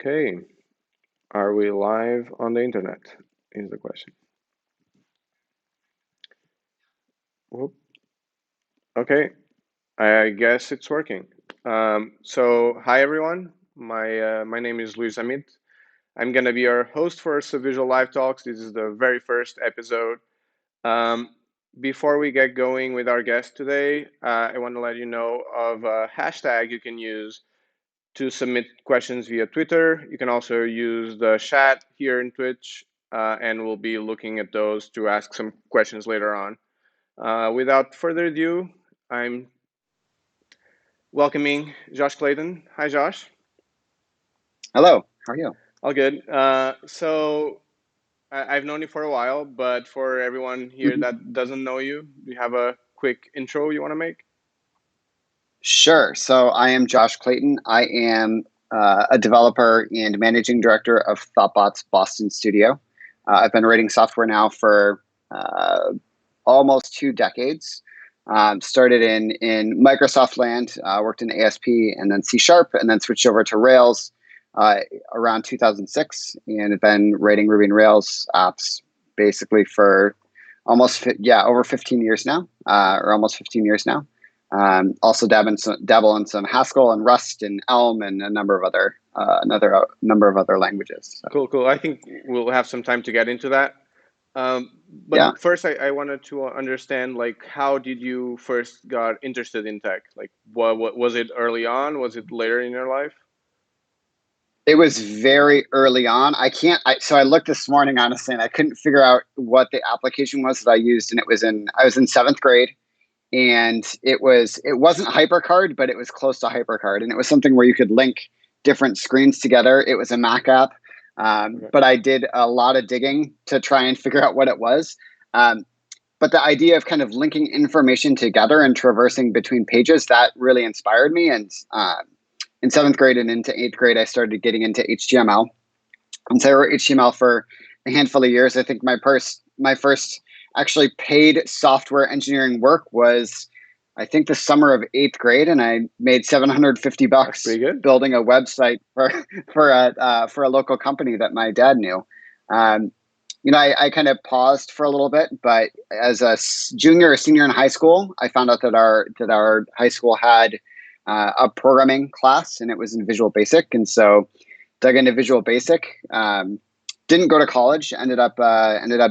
Okay, are we live on the internet? Is the question. Whoop. Okay, I guess it's working. So hi everyone. My name is Luis Zamith. I'm gonna be your host for Subvisual Live Talks. This is the very first episode. Um, Before we get going with our guest today, I want to let you know of a hashtag you can use to submit questions via Twitter. You can also use the chat here in Twitch, and we'll be looking at those to ask some questions later on. Without further ado, I'm welcoming Josh Clayton. Hi, Josh. Hello, how are you? All good. I've known you for a while, but for everyone here Mhm. that doesn't know you, do you have a quick intro you want to make? Sure. So I am Josh Clayton. I am a developer and managing director of Thoughtbot's Boston studio. I've been writing software now for uh, almost 2 decades. Started in Microsoft land, worked in ASP and then C Sharp, and then switched over to Rails around 2006, and have been writing Ruby and Rails apps basically for over 15 years now, or almost 15 years now. Also dabble in some Haskell and Rust and Elm and a number of other another number of other languages. So, Cool, cool. I think we'll have some time to get into that. yeah, But first, I wanted to understand, like, how did you first got interested in tech? Like, what was it early on? Was it later in your life? it was very early on. So I looked this morning honestly, and I couldn't figure out what the application was that I used, and I was in seventh grade, and it wasn't HyperCard, but it was close to HyperCard, and it was something where you could link different screens together. It was a Mac app, Okay. but I did a lot of digging to try and figure out what it was. Um, but the idea of kind of linking information together and traversing between pages, that really inspired me. And in seventh grade and into eighth grade, I started getting into HTML. And so I wrote HTML for a handful of years. I think my first actually paid software engineering work was, I think, the summer of eighth grade, and I made 750 That's bucks pretty good. building a website for a local company that my dad knew. Um, I kind of paused for a little bit, but as a junior or senior in high school, I found out that our high school had a programming class, and it was in Visual Basic, and so dug into Visual Basic. Didn't go to college. Ended up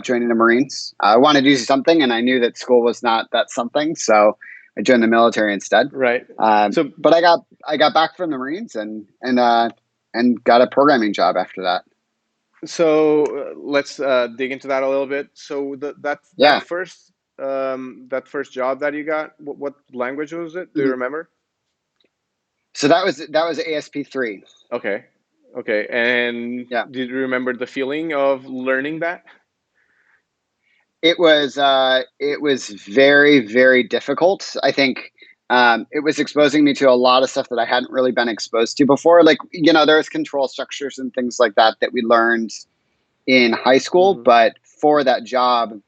joining the Marines. I wanted to do something, and I knew that school was not that something, so I joined the military instead. Right. So, But I got back from the Marines and got a programming job after that. let's dig into that a little bit. So Yeah. that first job that you got, what language was it? Do you Mhm. remember? So that was ASP3. Okay. Okay. And Yeah. did you remember the feeling of learning that? It was very, very difficult. I think it was exposing me to a lot of stuff that I hadn't really been exposed to before. Like, there's control structures and things like that we learned in high school, Hmm. but for that job,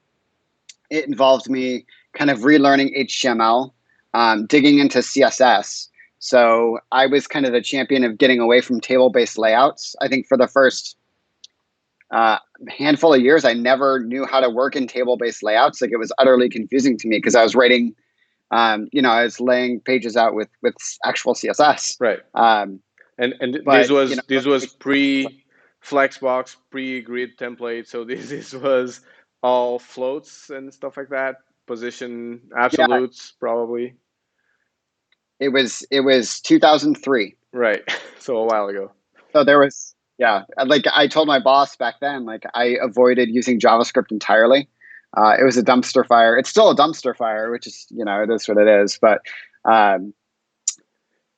it involved me kind of relearning HTML, digging into CSS. So I was kind of the champion of getting away from table-based layouts. I think for the first uh, handful of years, I never knew how to work in table-based layouts. Like, it was utterly confusing to me because I was writing, I was laying pages out with actual CSS. Right. Um, And but this learning was HTML, pre Flexbox, pre grid template. So this was all floats and stuff like that. Position yeah, absolutes probably. it was 2003. Right. So a while ago. So there was, yeah, like I told my boss back then, like I avoided using JavaScript entirely. It was a dumpster fire. It's still a dumpster fire, which is, it is what it is. But um,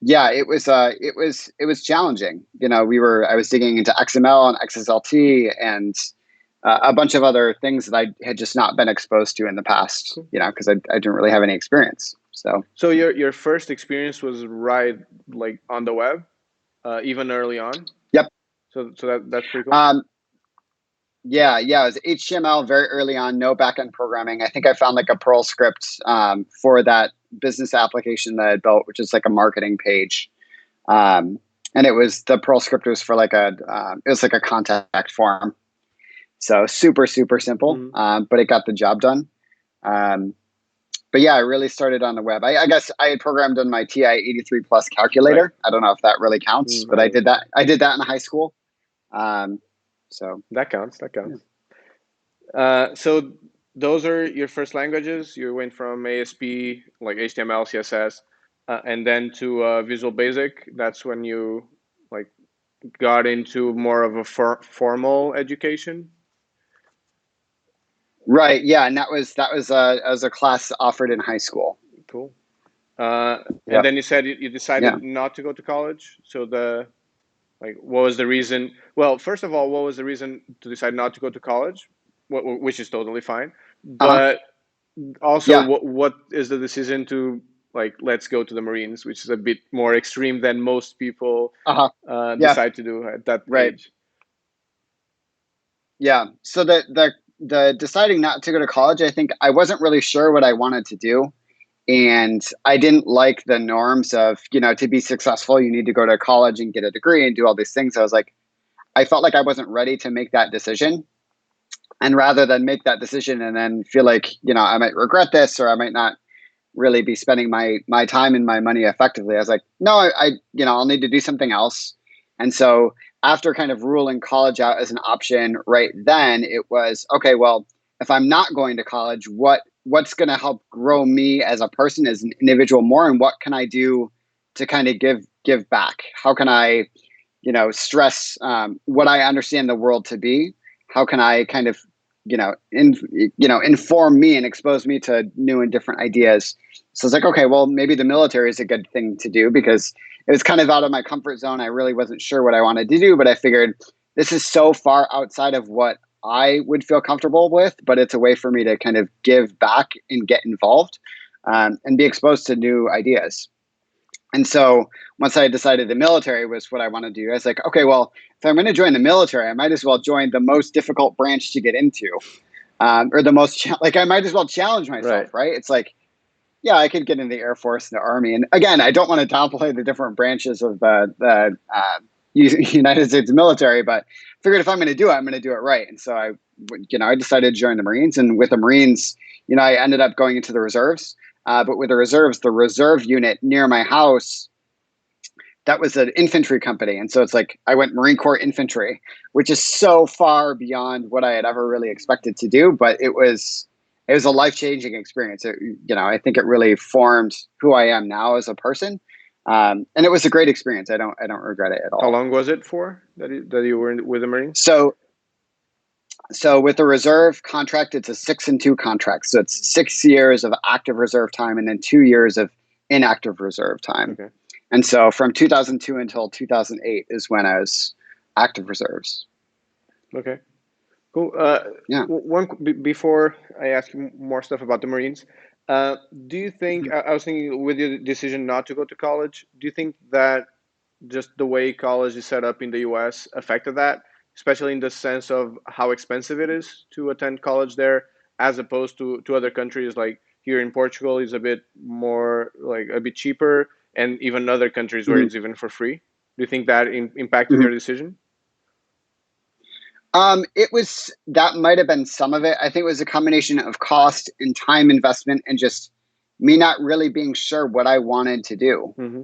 yeah, it was challenging. I was digging into XML and XSLT and a bunch of other things that I had just not been exposed to in the past. Cool. Because I didn't really have any experience. So So your first experience was right like on the web, even early on. yep. So that's pretty cool. Um, yeah, it was HTML very early on, no backend programming. I think I found like a Perl script for that business application that I built, which is like a marketing page. Um, and it was the Perl script was for like it was like a contact form. So super, super simple, but it got the job done. But yeah, I really started on the web. I guess I had programmed on my TI 83 plus calculator. Right. I don't know if that really counts, but I did that. I did that in high school. So that counts. That yeah. counts. So those are your first languages. You went from ASP, like HTML, CSS, and then to Visual Basic. That's when you like got into more of a formal education. Right. Yeah, and that was a class offered in high school. Cool. And Yep. then you said you Yeah. decided not to go to college. So what was the reason? Well, first of all, what was the reason to decide not to go to college? Which is totally fine. Uh-huh. But also, Yeah. what is the decision to like let's go to the Marines, which is a bit more extreme than most people Uh-huh. Yeah. decide to do at that Right. age. Yeah. So the deciding not to go to college, I think I wasn't really sure what I wanted to do. And I didn't like the norms of, to be successful, you need to go to college and get a degree and do all these things. I was like, I felt like I wasn't ready to make that decision. And rather than make that decision and then feel like, I might regret this or I might not really be spending my time and my money effectively, I was like, no, I'll need to do something else. And so after kind of ruling college out as an option right then, it was okay, well, if I'm not going to college, what's going to help grow me as a person, as an individual more, and what can I do to kind of give back? How can I, stress what I understand the world to be? How can I kind of inform me and expose me to new and different ideas. So it's like, okay, well, maybe the military is a good thing to do because it was kind of out of my comfort zone. I really wasn't sure what I wanted to do, but I figured this is so far outside of what I would feel comfortable with, but it's a way for me to kind of give back and get involved and be exposed to new ideas. And so once I decided the military was what I want to do, I was like, okay, well, if I'm going to join the military, I might as well join the most difficult branch to get into, or the most like I might as well challenge myself, Right. right? It's like, yeah, I could get in the Air Force and the Army, and again, I don't want to downplay the different branches of the United States military, but I figured if I'm going to do it, I'm going to do it right. And so I decided to join the Marines, and with the Marines, I ended up going into the reserves. But with the reserves, the reserve unit near my house, that was an infantry company. And so it's like I went Marine Corps infantry, which is so far beyond what I had ever really expected to do. But it was a life-changing experience. I think it really formed who I am now as a person. And it was a great experience. I don't regret it at How all. long was it for that you were with the Marines? So with the reserve contract, it's a 6-2 contract. So it's 6 years of active reserve time and then 2 years of inactive reserve time. Okay. And so from 2002 until 2008 is when I was active reserves. Okay. Cool. Yeah. Before I ask you more stuff about the Marines, do you think Mhm. I was thinking with your decision not to go to college, do you think that just the way college is set up in the US affected that, especially in the sense of how expensive it is to attend college there, as opposed to other countries like here in Portugal is a bit more like a bit cheaper, and even other countries where Mhm. it's even for free. Do you think that impacted Mhm. your decision? It was that might have been some of it. I think it was a combination of cost and time investment and just me not really being sure what I wanted to do. Hmm.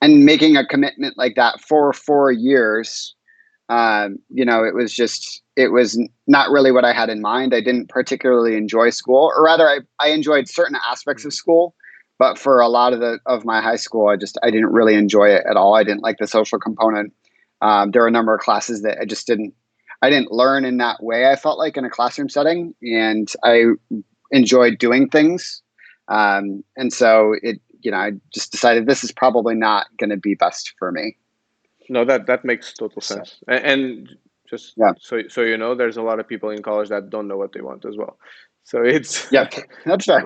And making a commitment like that for 4 years, it was not really what I had in mind. I didn't particularly enjoy school, or rather, I enjoyed certain aspects of school, but for a lot of my high school, I didn't really enjoy it at all. I didn't like the social component. There were a number of classes that I didn't learn in that way. I felt like in a classroom setting, and I enjoyed doing things. And so I just decided this is probably not going to be best for me. No, that makes total So sense. And just yeah. so you know, there's a lot of people in college that don't know what they want as well. So it's Yeah, that's fair.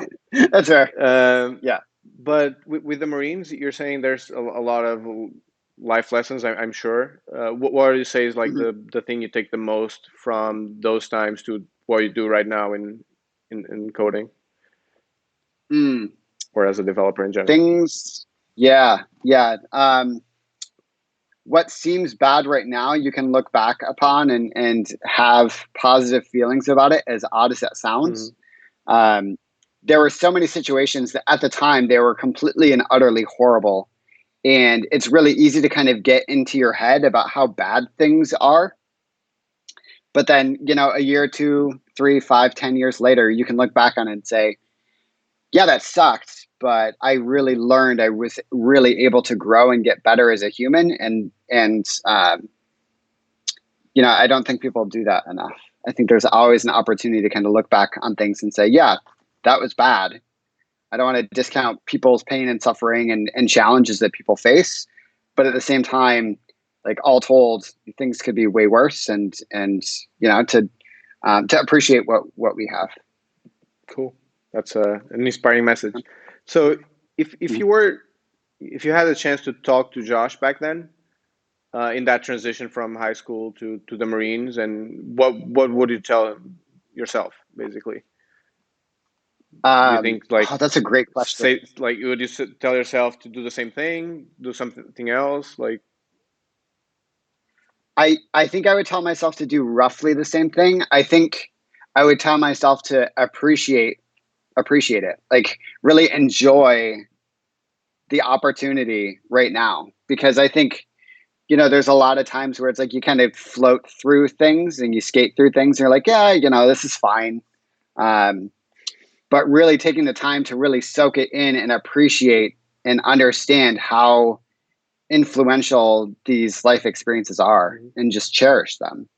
That's fair. um, Yeah. but with the Marines, you're saying there's a lot of life lessons. I'm sure. What do you say is like Mhm. the thing you take the most from those times to what you do right now in coding Mm, or as a developer in general? things. Yeah. Yeah. what seems bad right now, you can look back upon and have positive feelings about it, as odd as that sounds. There were so many situations that at the time they were completely and utterly horrible. And it's really easy to kind of get into your head about how bad things are. But then, a year, 2, 3, 5, 10 years later, you can look back on it and say, yeah, that sucked, but I really learned. I was really able to grow and get better as a human. And I don't think people do that enough. I think there's always an opportunity to kind of look back on things and say, yeah, that was bad. I don't want to discount people's pain and suffering and challenges that people face. But at the same time, like all told, things could be way worse, and to appreciate what we have. Cool. That's an inspiring message. So if you had a chance to talk to Josh back then, in that transition from high school to the Marines, and what would you tell yourself, basically? Do you think that's a great question. say would you tell yourself to do the same thing, do something else, like? I think I would tell myself to do roughly the same thing. I think I would tell myself to appreciate it, like really enjoy the opportunity right now, because I think there's a lot of times where it's like you kind of float through things and you skate through things and you're like, yeah, this is fine. But really taking the time to really soak it in and appreciate and understand how influential these life experiences are, and just cherish them.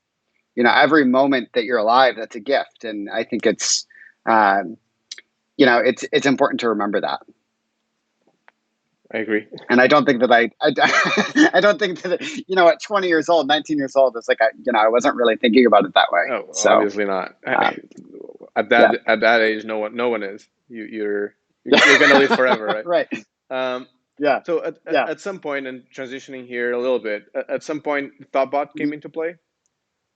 Every moment that you're alive, that's a gift. And I think it's important to remember that. I agree. And I don't think that I don't think that, at 20 years old, 19 years old, it's like, I wasn't really thinking about it that way. Oh, so obviously not. At that age, no one is. You're gonna live forever, right? Right. Yeah. So at some point, and transitioning here a little bit, at some point, Thoughtbot came into play,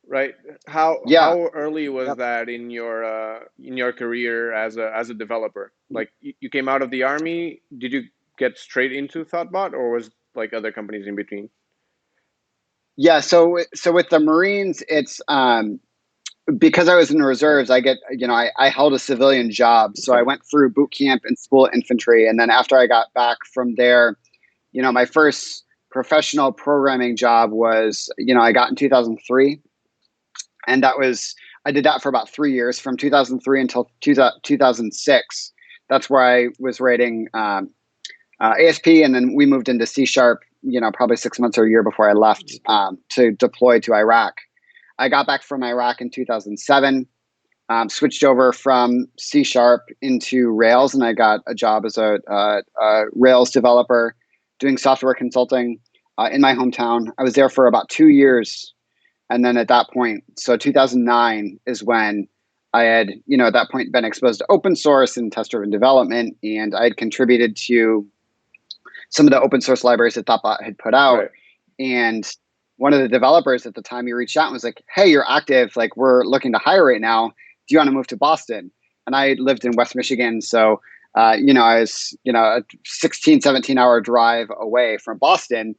right? How early was that in your career as a developer? Like you came out of the army, did you get straight into Thoughtbot, or was like other companies in between? Yeah. So with the Marines, it's because I was in the reserves, I held a civilian job. So I went through boot camp and school infantry. And then after I got back from there, my first professional programming job was, I got in 2003. And I did that for about 3 years, from 2003 until 2006. That's where I was writing ASP. And then we moved into C#, probably 6 months or a year before I left to deploy to Iraq. I got back from Iraq in 2007, switched over from C# into Rails, and I got a job as a Rails developer doing software consulting in my hometown. I was there for about 2 years. And then at that point, so 2009 is when I had, at that point been exposed to open source and test-driven development, and I had contributed to some of the open source libraries that Thoughtbot had put out. Right. And one of the developers at the time, he reached out and was like, hey, you're active. Like, we're looking to hire right now. Do you want to move to Boston? And I lived in West Michigan. So, I was, a 16, 17-hour drive away from Boston.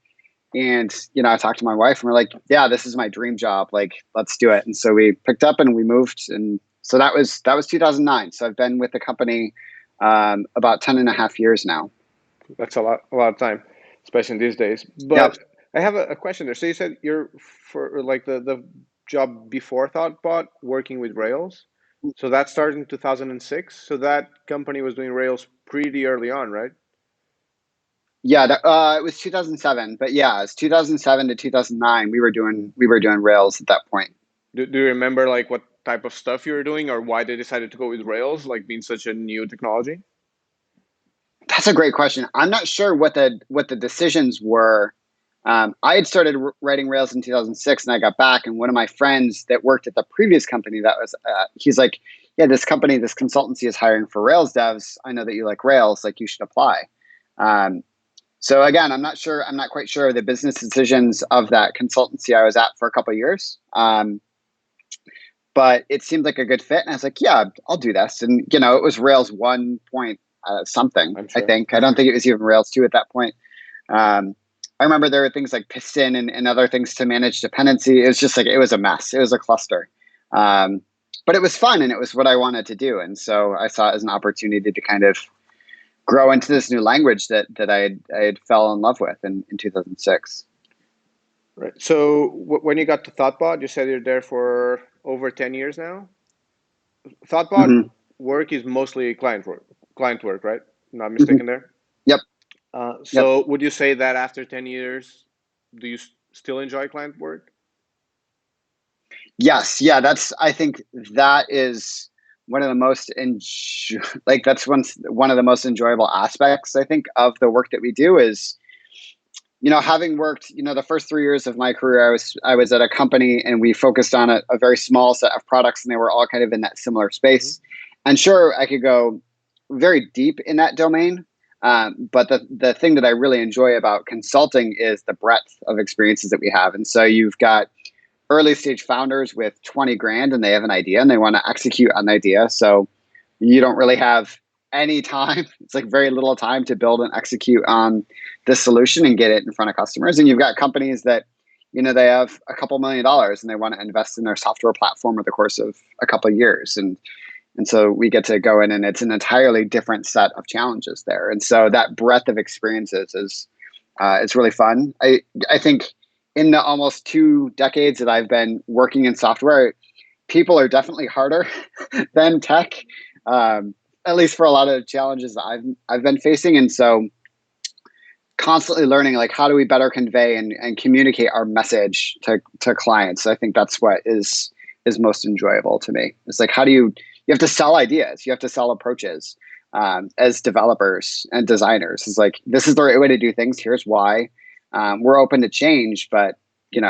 And, I talked to my wife and we're like, yeah, this is my dream job. Like, let's do it. And so we picked up and we moved. And so that was 2009. So I've been with the company about 10 and a half years now. That's a lot of time, especially in these days. But I have a question there. So you said you're for like the job before Thoughtbot working with Rails. So that started in 2006. So that company was doing Rails pretty early on, right? Yeah, it was 2007. But yeah, it's 2007 to 2009. We were doing Rails at that point. Do you remember like what type of stuff you were doing, or why they decided to go with Rails, like being such a new technology? That's a great question. I'm not sure what the decisions were. I had started writing Rails in 2006, and I got back, and one of my friends that worked at the previous company he's like, yeah, this consultancy is hiring for Rails devs. I know that you like Rails, like you should apply. So again, I'm not quite sure of the business decisions of that consultancy I was at for a couple of years. But it seemed like a good fit, and I was like, yeah, I'll do this. And it was Rails 1 point something. Sure. I think. I don't think it was even Rails 2 at that point. I remember there were things like Piston and other things to manage dependency. It was just like, it was a mess. It was a cluster. Um, but it was fun and it was what I wanted to do. And so I saw it as an opportunity to kind of grow into this new language that I had fell in love with in 2006. Right. So when you got to Thoughtbot, you said you're there for over 10 years now. Thoughtbot Mm-hmm. work is mostly client work, right? Not Mm-hmm. mistaken there. Yep. Yep. So would you say that after 10 years, do you still enjoy client work? Yes. Yeah. I think that is one of the most, like, that's one of the most enjoyable aspects, I think, of the work that we do is, having worked, the first 3 years of my career, I was at a company and we focused on a very small set of products and they were all kind of in that similar Hmm. space. And sure, I could go very deep in that domain. But the thing that I really enjoy about consulting is the breadth of experiences that we have. And so you've got early stage founders with 20 grand and they have an idea and they want to execute on the idea. So you don't really have any time. It's like very little time to build and execute on the solution and get it in front of customers. And you've got companies that, they have a couple $1 million and they want to invest in their software platform over the course of a couple of years. And so we get to go in and it's an entirely different set of challenges there. And so that breadth of experiences is it's really fun. I think in the almost 2 decades that I've been working in software, people are definitely harder than tech, um, at least for a lot of the challenges that I've been facing. And so constantly learning, like, how do we better convey and communicate our message to clients? I think that's what is most enjoyable to me. It's like, how do you have to sell ideas, you have to sell approaches, as developers and designers. It's like, this is the right way to do things. Here's why. We're open to change, but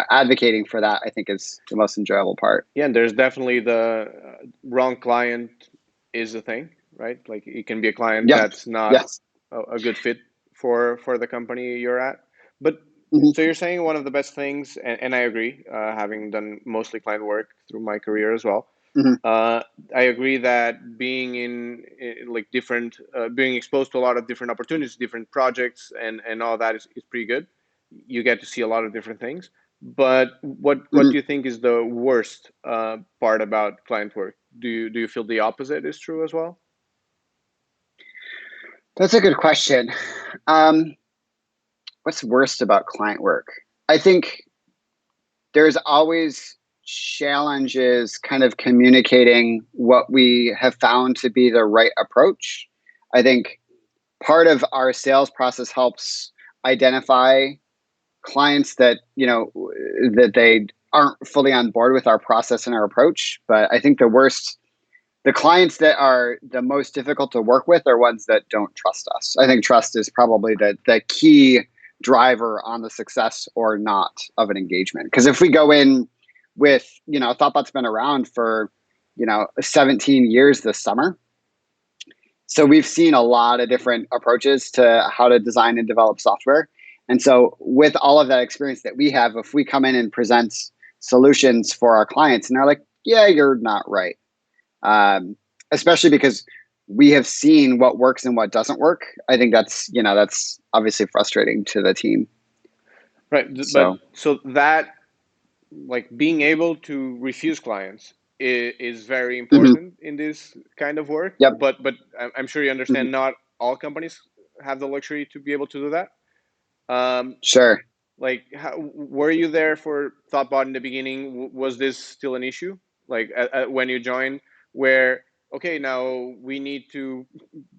advocating for that, I think, is the most enjoyable part. Yeah, and there's definitely the wrong client is the thing, right? Like it can be a client Yep. that's not Yes. a good fit for the company you're at. But so Hmm. you're saying one of the best things, and I agree, having done mostly client work through my career as well. Hmm. Uh, I agree that being in like different, being exposed to a lot of different opportunities, different projects, and all that is pretty good. You get to see a lot of different things. But what Hmm. do you think is the worst part about client work? Do you feel the opposite is true as well? That's a good question. Um, what's worst about client work? I think there's always challenges kind of communicating what we have found to be the right approach. I think part of our sales process helps identify clients that, that they aren't fully on board with our process and our approach. But I think the clients that are the most difficult to work with are ones that don't trust us. I think trust is probably the key driver on the success or not of an engagement. Because if we go in with, Thoughtbot's been around for, 17 years this summer. So we've seen a lot of different approaches to how to design and develop software. And so with all of that experience that we have, if we come in and present solutions for our clients and they're like, yeah, you're not right, especially because we have seen what works and what doesn't work. I think that's obviously frustrating to the team. Right, but So, so that like being able to refuse clients is very mhm. important in this kind of work. Yep. But I'm sure you Mhm. understand not all companies have the luxury to be able to do that. Um, Sure. like, were you there for Thoughtbot in the beginning? Was this still an issue? Like when you joined, where okay, now we need to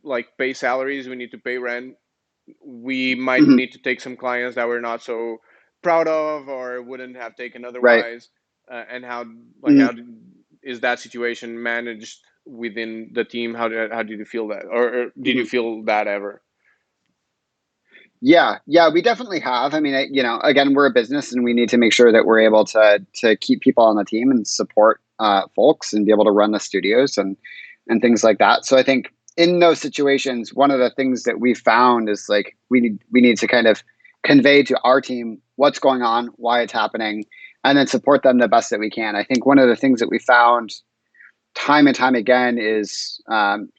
like pay salaries, we need to pay rent, we might Mhm. need to take some clients that we're not so proud of or wouldn't have taken Right. otherwise. And Mhm. is that situation managed within the team? How did you feel that, or did you Mhm. feel that ever? Yeah, yeah, we definitely have. I mean, again, we're a business, and we need to make sure that we're able to keep people on the team and support folks and be able to run the studios and things like that. So I think in those situations, one of the things that we found is like we need to kind of convey to our team what's going on, why it's happening, and then support them the best that we can. I think one of the things that we found time and time again is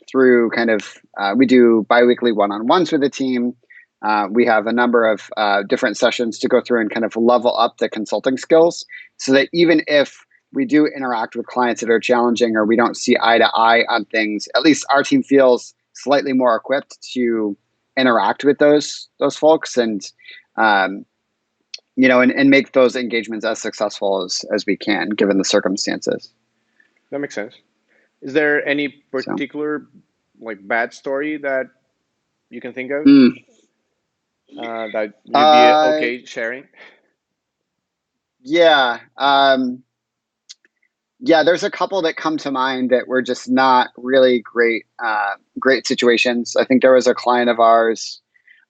through kind of we do biweekly one-on-ones with the team. We have a number of different sessions to go through and kind of level up the consulting skills so that even if we do interact with clients that are challenging or we don't see eye to eye on things, at least our team feels slightly more equipped to interact with those folks and and make those engagements as successful as we can given the circumstances. That makes sense. Is there any So particular like bad story that you can think of mm, that you'd be uh, okay sharing? yeah. Yeah, there's a couple that come to mind that were just not really great situations. I think there was a client of ours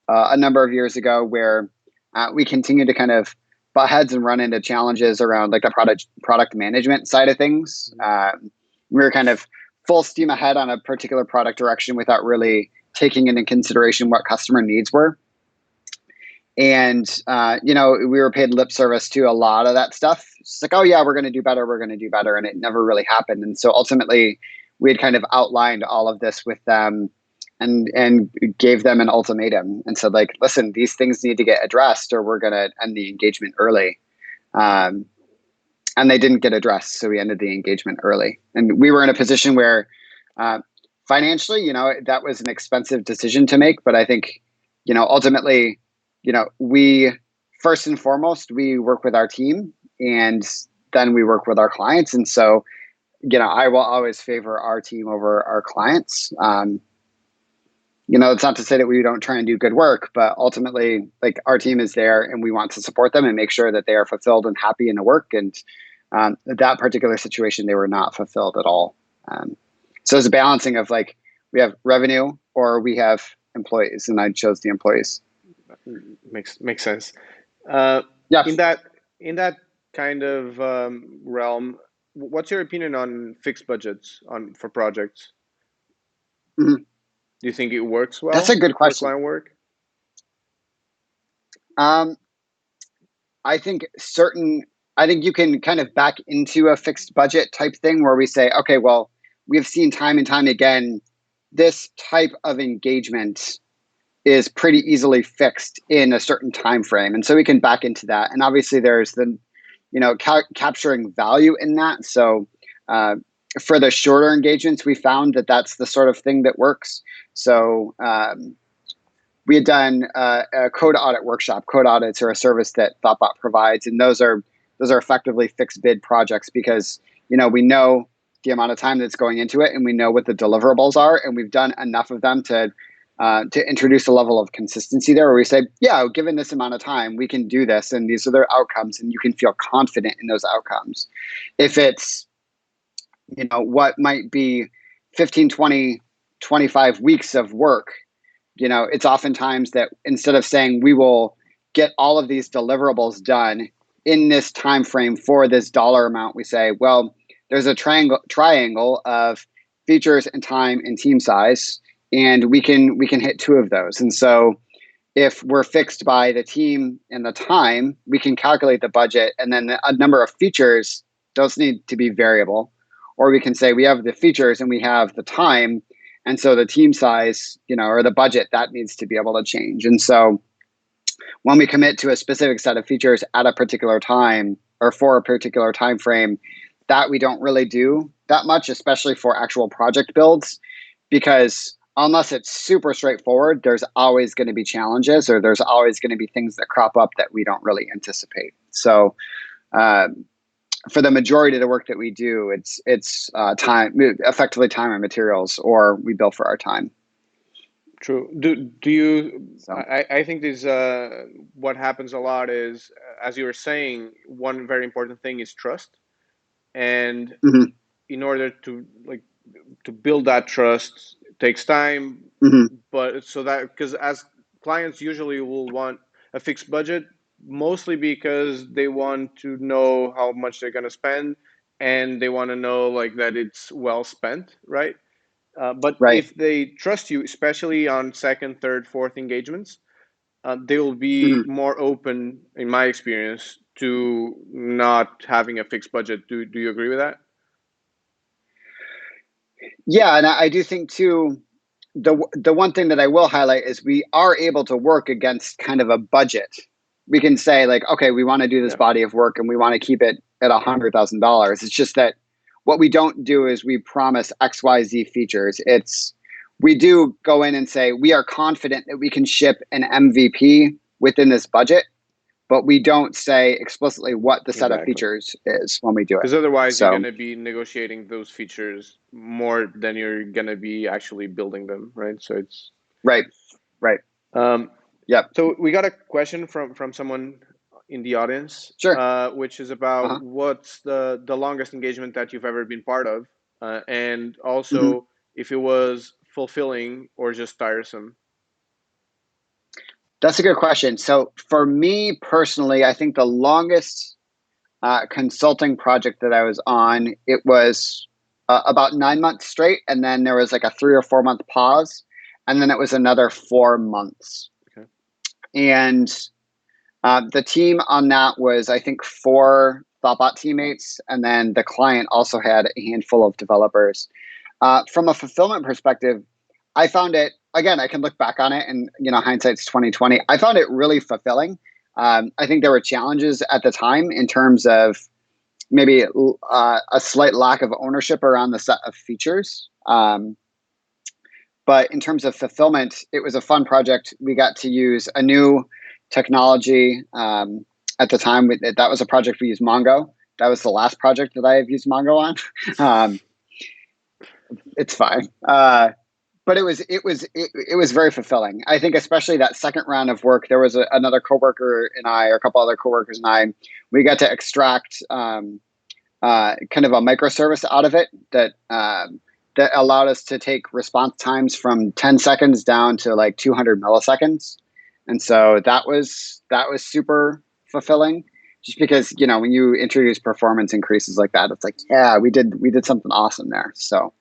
a number of years ago where we continued to kind of butt heads and run into challenges around like the product management side of things. We were kind of full steam ahead on a particular product direction without really taking into consideration what customer needs were. And we were paid lip service to a lot of that stuff. It's like, oh yeah, we're going to do better, we're going to do better, and it never really happened. And so ultimately, we had kind of outlined all of this with them, and gave them an ultimatum, and said like, listen, these things need to get addressed, or we're going to end the engagement early. Um, and they didn't get addressed, so we ended the engagement early. And we were in a position where, financially, that was an expensive decision to make, but I think, ultimately, we first and foremost we work with our team, and then we work with our clients. And so, I will always favor our team over our clients. It's not to say that we don't try and do good work, but ultimately, like, our team is there and we want to support them and make sure that they are fulfilled and happy in the work. And that particular situation, they were not fulfilled at all. So it's a balancing of like, we have revenue or we have employees, and I chose the employees. Makes sense. Uh, Yeah. in that kind of realm, what's your opinion on fixed budgets on for projects? Mhm. Do you think it works That's a well good for question. client work? Um, I think you can kind of back into a fixed budget type thing where we say, okay, well, we've seen time and time again, this type of engagement is pretty easily fixed in a certain time frame, and so we can back into that. And obviously there's the capturing value in that. So for the shorter engagements, we found that that's the sort of thing that works. So we had done a code audit workshop. Code audits are a service that Thoughtbot provides, and those are effectively fixed bid projects because we know the amount of time that's going into it, and we know what the deliverables are, and we've done enough of them to introduce a level of consistency there, where we say, yeah, given this amount of time, we can do this, and these are their outcomes, and you can feel confident in those outcomes. If it's what might be 15, 20, 25 weeks of work, it's oftentimes that instead of saying we will get all of these deliverables done in this time frame for this dollar amount, we say, well, there's a triangle of features and time and team size, and we can hit two of those. And so if we're fixed by the team and the time, we can calculate the budget, and then a number of features, those need to be variable. Or we can say we have the features and we have the time, and so the team size, or the budget, that needs to be able to change. And so when we commit to a specific set of features at a particular time or for a particular time frame, that we don't really do that much, especially for actual project builds, because unless it's super straightforward, there's always going to be challenges, or there's always going to be things that crop up that we don't really anticipate. So for the majority of the work that we do, it's time, effectively time and materials, or we bill for our time. True. Do you? So I think this what happens a lot is, as you were saying, one very important thing is trust, and mhm, in order to to build that trust takes time. mhm, But so that, because as clients usually will want a fixed budget, mostly because they want to know how much they're going to spend, and they want to know like that it's well spent, right? But right. if they trust you, especially on second, third, fourth engagements, they will be Mhm. more open, in my experience, to not having a fixed budget. Do you agree with that? Yeah, and I do think too, the one thing that I will highlight is we are able to work against kind of a budget. We can say like, okay, we want to do this body of work and we want to keep it at $100,000. It's just that what we don't do is we promise XYZ features. We do go in and say we are confident that we can ship an MVP within this budget, but we don't say explicitly what the set of features is when we do it. Because otherwise you're going to be negotiating those features more than you're going to be actually building them, right? So it's right. Yep. So we got a question from someone in the audience, sure. Which is about what's the longest engagement that you've ever been part of, and also if it was fulfilling or just tiresome. That's a good question. So for me personally, I think the longest consulting project that I was on, it was about 9 months straight, and then there was like a 3 or 4 month pause, and then it was another 4 months. Okay. And the team on that was, I think, 4 Thoughtbot teammates, and then the client also had a handful of developers. From a fulfillment perspective, I found it, again, I can look back on it and, hindsight's 2020. I found it really fulfilling. I think there were challenges at the time in terms of maybe a slight lack of ownership around the set of features. But in terms of fulfillment, it was a fun project. We got to use a new technology at the time. That was a project we used Mongo. That was the last project that I have used Mongo on. It's fine. But it was very fulfilling. I think especially that second round of work, there was another coworker and I, or a couple other coworkers and I, we got to extract kind of a microservice out of it that allowed us to take response times from 10 seconds down to like 200 milliseconds. And so that was super fulfilling, just because, when you introduce performance increases like that, it's like, yeah, we did something awesome there. So.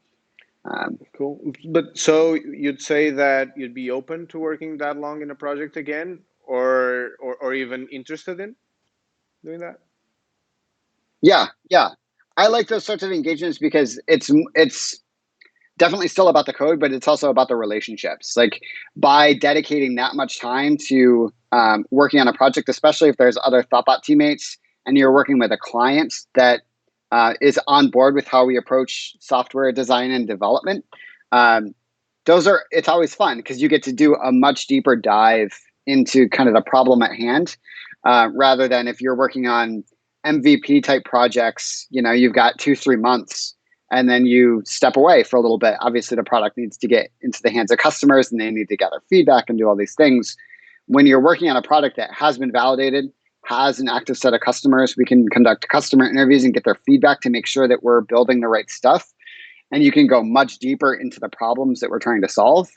Cool. But so you'd say that you'd be open to working that long in a project again, or even interested in doing that? Yeah. I like those sorts of engagements because it's definitely still about the code, but it's also about the relationships. Like by dedicating that much time to working on a project, especially if there's other Thoughtbot teammates and you're working with a client that is on board with how we approach software design and development. It's always fun because you get to do a much deeper dive into kind of the problem at hand, rather than if you're working on MVP type projects, you've got 2-3 months and then you step away for a little bit. Obviously the product needs to get into the hands of customers and they need to gather feedback and do all these things. When you're working on a product that has been validated, has an active set of customers, we can conduct customer interviews and get their feedback to make sure that we're building the right stuff. And you can go much deeper into the problems that we're trying to solve.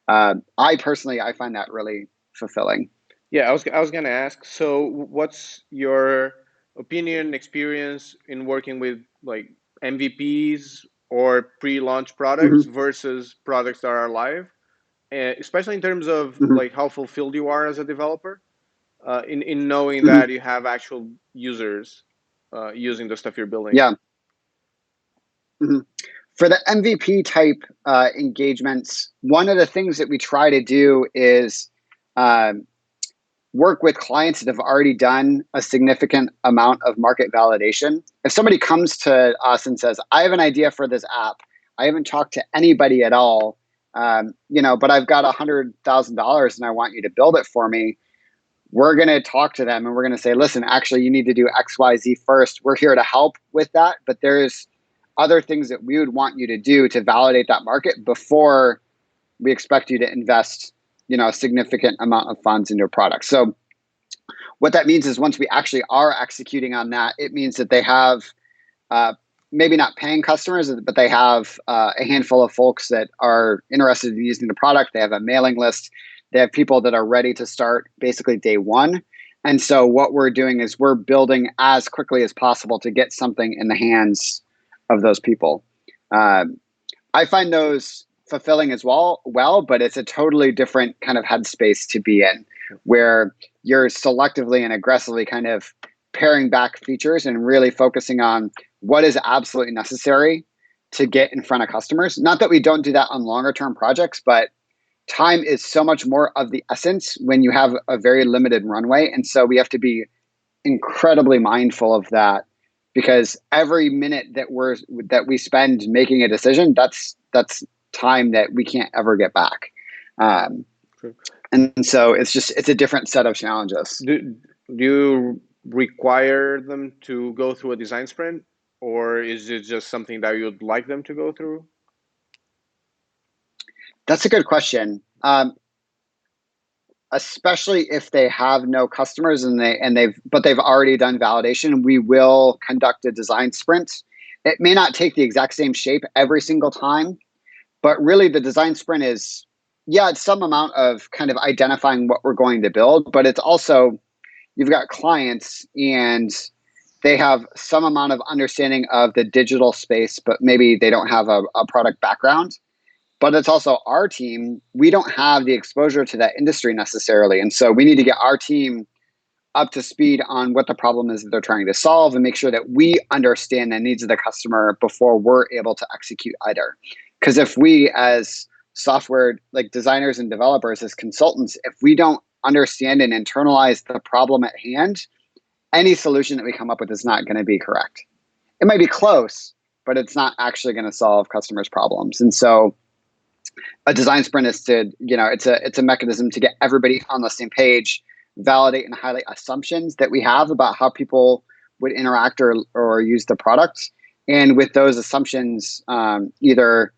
I find that really fulfilling. Yeah, I was going to ask, so what's your opinion, experience in working with like MVPs or pre-launch products versus products that are live, especially in terms of like how fulfilled you are as a developer? In knowing that you have actual users using the stuff you're building. Yeah. For the MVP type engagements, one of the things that we try to do is work with clients that have already done a significant amount of market validation. If somebody comes to us and says, I have an idea for this app, I haven't talked to anybody at all, but I've got $100,000 and I want you to build it for me. We're going to talk to them and we're going to say, listen, actually, you need to do X, Y, Z first. We're here to help with that. But there's other things that we would want you to do to validate that market before we expect you to invest, a significant amount of funds into a product. So what that means is once we actually are executing on that, it means that they have maybe not paying customers, but they have a handful of folks that are interested in using the product. They have a mailing list. They have people that are ready to start basically day one. And so what we're doing is we're building as quickly as possible to get something in the hands of those people. I find those fulfilling as well, but it's a totally different kind of headspace to be in, where you're selectively and aggressively kind of paring back features and really focusing on what is absolutely necessary to get in front of customers. Not that we don't do that on longer term projects, but time is so much more of the essence when you have a very limited runway. And so we have to be incredibly mindful of that, because every minute that we spend making a decision, that's time that we can't ever get back. And so it's a different set of challenges. Do you require them to go through a design sprint, or is it just something that you'd like them to go through? That's a good question. Especially if they have no customers and they've already done validation, we will conduct a design sprint. It may not take the exact same shape every single time, but really the design sprint is, it's some amount of kind of identifying what we're going to build, but it's also, you've got clients and they have some amount of understanding of the digital space, but maybe they don't have a product background. But it's also our team. We don't have the exposure to that industry necessarily. And so we need to get our team up to speed on what the problem is that they're trying to solve and make sure that we understand the needs of the customer before we're able to execute either. Because if we, as software like designers and developers, as consultants, if we don't understand and internalize the problem at hand, any solution that we come up with is not going to be correct. It might be close, but it's not actually going to solve customers' problems. And so a design sprint is to, it's a mechanism to get everybody on the same page, validate and highlight assumptions that we have about how people would interact or use the product. And with those assumptions, either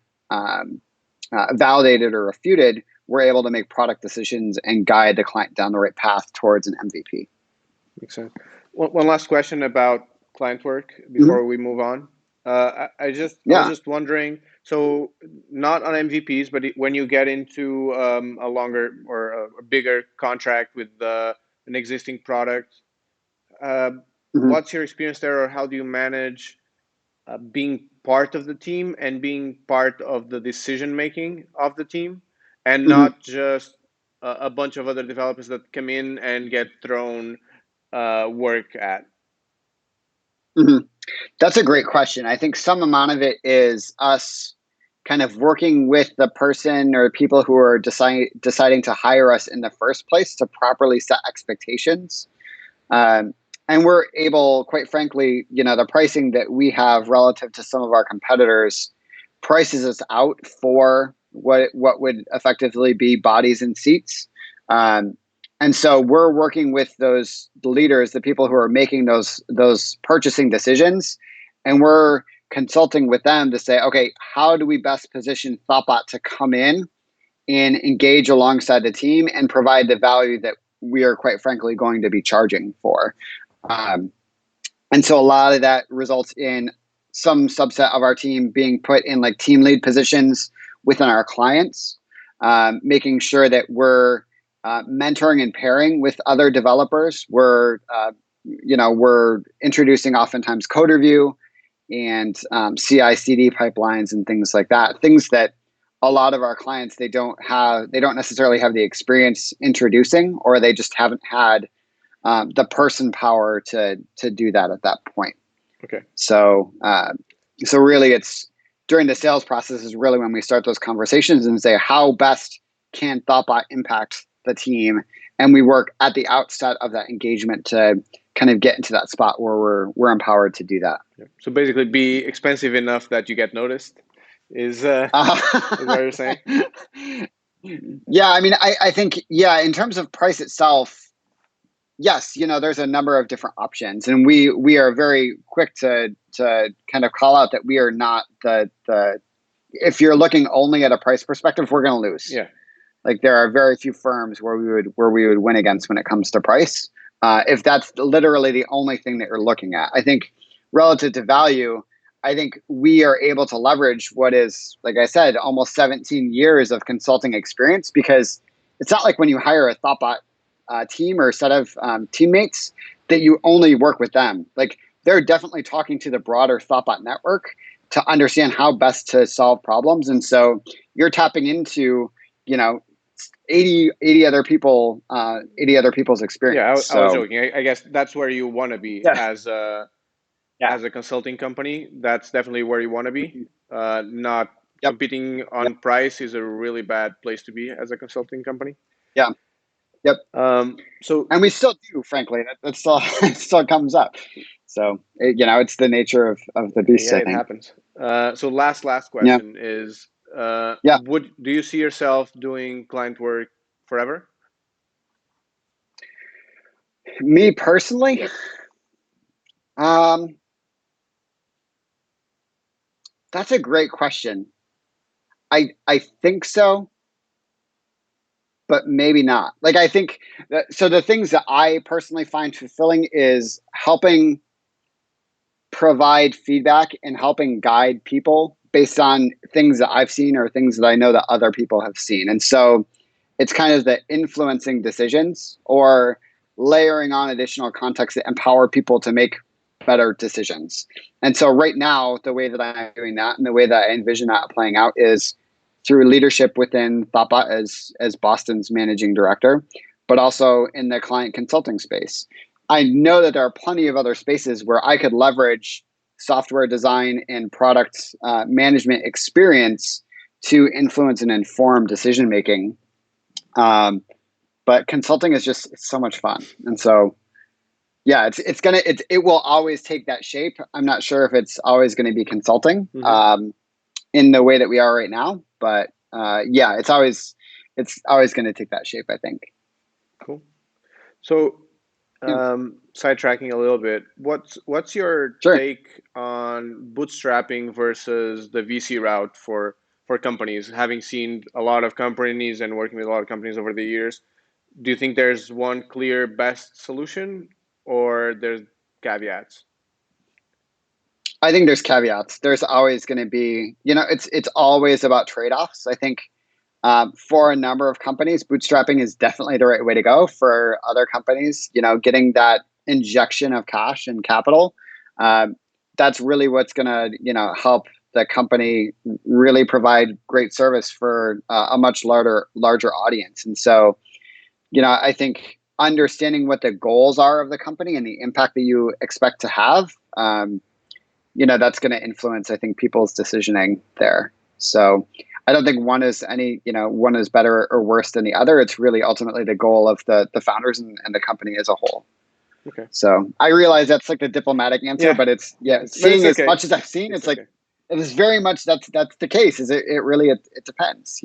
validated or refuted, we're able to make product decisions and guide the client down the right path towards an MVP. Makes sense. One last question about client work before we move on. I was just wondering, so not on MVPs, but when you get into a longer or a bigger contract with an existing product, what's your experience there, or how do you manage being part of the team and being part of the decision making of the team, and not just a bunch of other developers that come in and get thrown work at? That's a great question. I think some amount of it is us kind of working with the person or people who are deciding to hire us in the first place to properly set expectations. And we're able, quite frankly, the pricing that we have relative to some of our competitors prices us out for what would effectively be bodies and seats. And so we're working with those leaders, the people who are making those purchasing decisions, and we're consulting with them to say, okay, how do we best position Thoughtbot to come in and engage alongside the team and provide the value that we are, quite frankly, going to be charging for. And so a lot of that results in some subset of our team being put in like team lead positions within our clients, making sure that we're mentoring and pairing with other developers. We're introducing oftentimes code review and CI/CD pipelines and things like that. Things that a lot of our clients, they don't necessarily have the experience introducing, or they just haven't had the person power to do that at that point. Okay. So really, it's during the sales process is really when we start those conversations and say, how best can Thoughtbot impact the team? And we work at the outset of that engagement to kind of get into that spot where we're empowered to do that. Yeah. So basically, be expensive enough that you get noticed is what you're saying? Yeah, I mean, I think, in terms of price itself, yes, there's a number of different options, and we are very quick to kind of call out that we are not the if you're looking only at a price perspective, we're going to lose. Yeah. Like there are very few firms where we would win against when it comes to price. If that's literally the only thing that you're looking at. I think relative to value, I think we are able to leverage what is, like I said, almost 17 years of consulting experience, because it's not like when you hire a Thoughtbot team or a set of teammates that you only work with them. Like they're definitely talking to the broader Thoughtbot network to understand how best to solve problems. And so you're tapping into, 80 other people, 80 other people's experience. Yeah, I was joking. I guess that's where you want to be as a Yeah. as a consulting company, that's definitely where you want to be. Mhm. Not Yep. competing Yep. on price is a really bad place to be as a consulting company. Yeah. Yep. So And we still do, frankly. That still it still comes up. So it's the nature of the beast, yeah, I it think. happens. So last Yeah. question is, Yeah. would do you see yourself doing client work forever? Me personally, um, that's a great question. I think so, but maybe not. Like I think so. The things that I personally find fulfilling is helping provide feedback and helping guide people based on things that I've seen or things that I know that other people have seen. And so it's kind of the influencing decisions or layering on additional context that empower people to make better decisions. And so right now, the way that I'm doing that and the way that I envision that playing out is through leadership within Thoughtbot as Boston's managing director, but also in the client consulting space. I know that there are plenty of other spaces where I could leverage software design and product management experience to influence and inform decision making. But consulting is just so much fun, and so yeah, it will always take that shape. I'm not sure if it's always going to be consulting Mm-hmm. in the way that we are right now, but yeah, it's always going to take that shape, I think. Cool. So, Yeah, sidetracking a little bit, what's your sure. take on bootstrapping versus the VC route for companies? Having seen a lot of companies and working with a lot of companies over the years, do you think there's one clear best solution, or there's caveats? I think there's caveats. There's always going to be, it's always about trade-offs. I think for a number of companies, bootstrapping is definitely the right way to go. For other companies, getting that injection of cash and capital, um, that's really what's going to, help the company really provide great service for a much larger audience. And so, I think understanding what the goals are of the company and the impact that you expect to have, that's going to influence, I think, people's decisioning there. So I don't think one is better or worse than the other. It's really ultimately the goal of the founders and the company as a whole. Okay. So I realize that's like the diplomatic answer, Yeah, but it's but it's seeing as okay. much as I've seen, It's it's like okay. it is very much that's the case. Is it really it depends.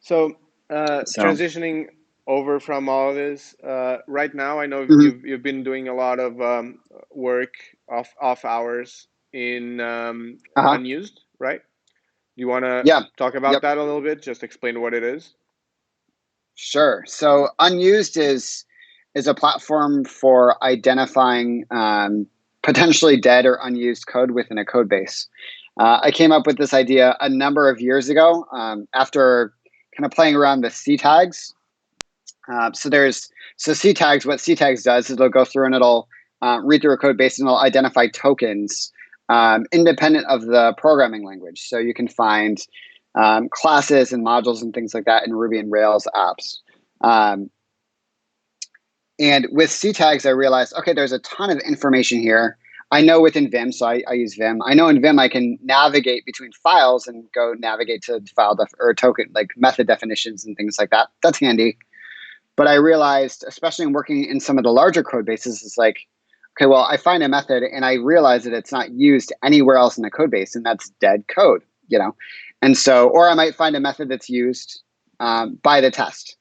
So, So transitioning over from all of this, right now, I know mhm. you've been doing a lot of work off hours in Uh-huh. Unused, right? Do you want to Yeah. talk about Yep. that a little bit? Just explain what it is. Sure. So Unused is a platform for identifying potentially dead or unused code within a code base. I came up with this idea a number of years ago after kind of playing around with C tags. So C tags. What C tags does is it'll go through and it'll read through a code base and it'll identify tokens independent of the programming language. So you can find classes and modules and things like that in Ruby and Rails apps. Um, and with C tags, I realized, okay, there's a ton of information here. I know within Vim, so I use Vim. I know in Vim I can navigate between files and go navigate to or token, like method definitions and things like that. That's handy. But I realized, especially in working in some of the larger code bases, it's like, okay, well, I find a method and I realize that it's not used anywhere else in the code base, and that's dead code. And so, or I might find a method that's used by the test,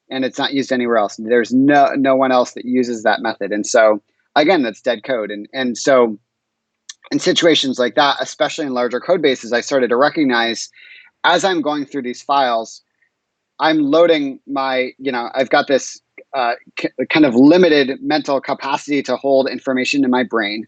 and it's not used anywhere else. There's no one else that uses that method, and so again, that's dead code. And so, in situations like that, especially in larger code bases, I started to recognize as I'm going through these files, I'm loading I've got this kind of limited mental capacity to hold information in my brain.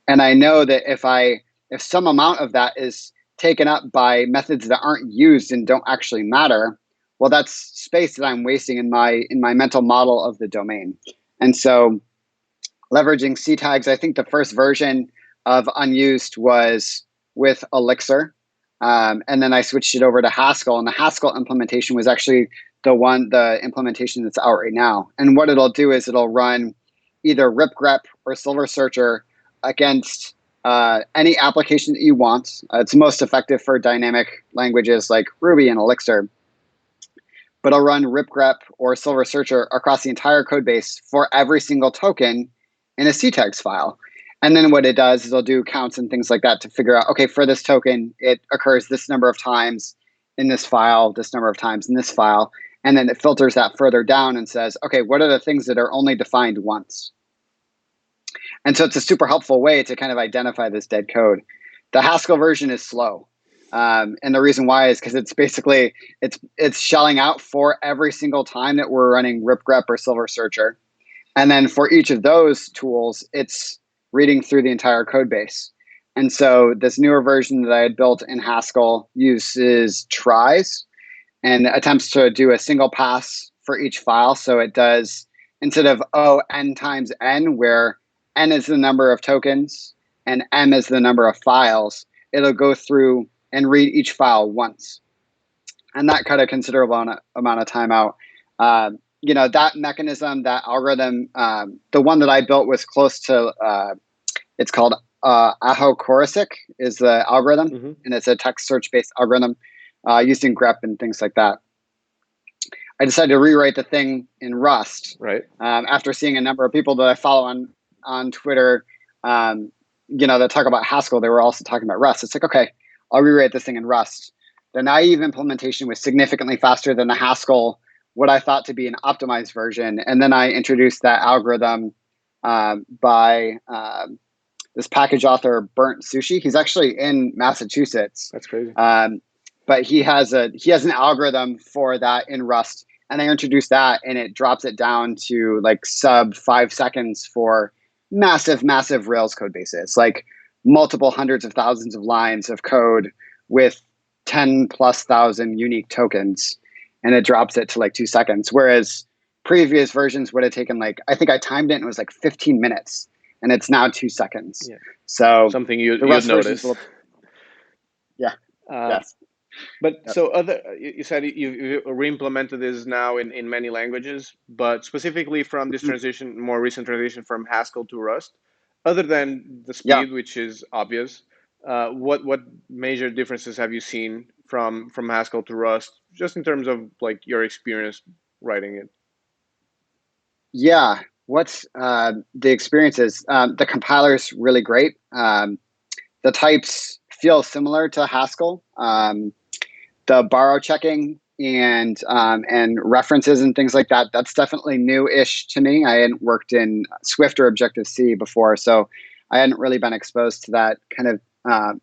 And I know that if some amount of that is taken up by methods that aren't used and don't actually matter, well, that's space that I'm wasting in my mental model of the domain. And so leveraging C tags, I think the first version of Unused was with Elixir. And then I switched it over to Haskell, and the Haskell implementation was actually the implementation that's out right now. And what it'll do is it'll run either ripgrep or Silver Searcher against any application that you want. It's most effective for dynamic languages like Ruby and Elixir. But I'll run ripgrep or Silver Searcher across the entire code base for every single token in a ctags file. And then what it does is it'll do counts and things like that to figure out, okay, for this token, it occurs this number of times in this file, this number of times in this file. And then it filters that further down and says, okay, what are the things that are only defined once? And so it's a super helpful way to kind of identify this dead code. The Haskell version is slow. And the reason why is because it's basically, it's shelling out for every single time that we're running ripgrep or Silver Searcher. And then for each of those tools, it's reading through the entire code base. And so this newer version that I had built in Haskell uses tries and attempts to do a single pass for each file. So it does, instead of n times n, where n is the number of tokens and m is the number of files, it'll go through and read each file once. And that cut a considerable amount of time out. That mechanism, that algorithm, the one that I built was close to, it's called Aho-Korosic is the algorithm, and it's a text search-based algorithm using grep and things like that. I decided to rewrite the thing in Rust. Right. After seeing a number of people that I follow on Twitter, that talk about Haskell, they were also talking about Rust. It's like, okay, I'll rewrite this thing in Rust. The naive implementation was significantly faster than the Haskell, what I thought to be an optimized version. And then I introduced that algorithm by this package author, Burnt Sushi. He's actually in Massachusetts. That's crazy. But he has an algorithm for that in Rust. And I introduced that, and it drops it down to like sub 5 seconds for massive, massive Rails code bases, like multiple hundreds of thousands of lines of code with 10,000+ unique tokens. And it drops it to like 2 seconds. Whereas previous versions would have taken I think I timed it and it was like 15 minutes, and it's now 2 seconds. Yeah. So something you'd notice. Yeah. Yes. But so you said you re-implemented this now in many languages, but specifically from this transition, more recent transition from Haskell to Rust, other than the speed, which is obvious, what major differences have you seen from Haskell to Rust, just in terms of your experience writing it? Yeah. What's the experience is the compiler's really great. The types feel similar to Haskell. The borrow checking and references and things like that, that's definitely new-ish to me. I hadn't worked in Swift or Objective-C before, so I hadn't really been exposed to that kind of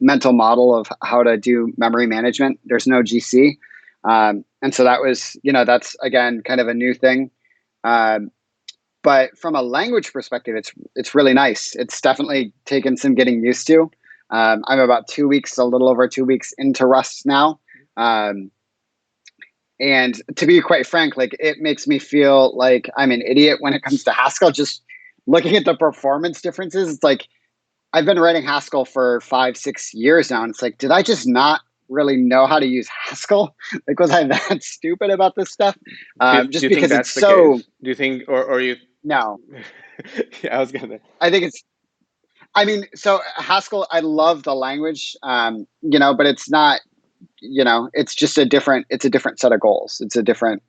mental model of how to do memory management. There's no GC. And so that was, that's, again, kind of a new thing. But from a language perspective, it's really nice. It's definitely taken some getting used to. I'm about 2 weeks, a little over 2 weeks into Rust now. And to be quite frank, it makes me feel like I'm an idiot when it comes to Haskell. Just looking at the performance differences, it's like I've been writing Haskell for 5-6 years now, and it's like, did I just not really know how to use Haskell? Was I that stupid about this stuff? Just because it's so. Case? Do you think, or you? No. Yeah, I was gonna. I think it's. I mean, so Haskell, I love the language, but it's not. It's just a different set of goals. It's a different,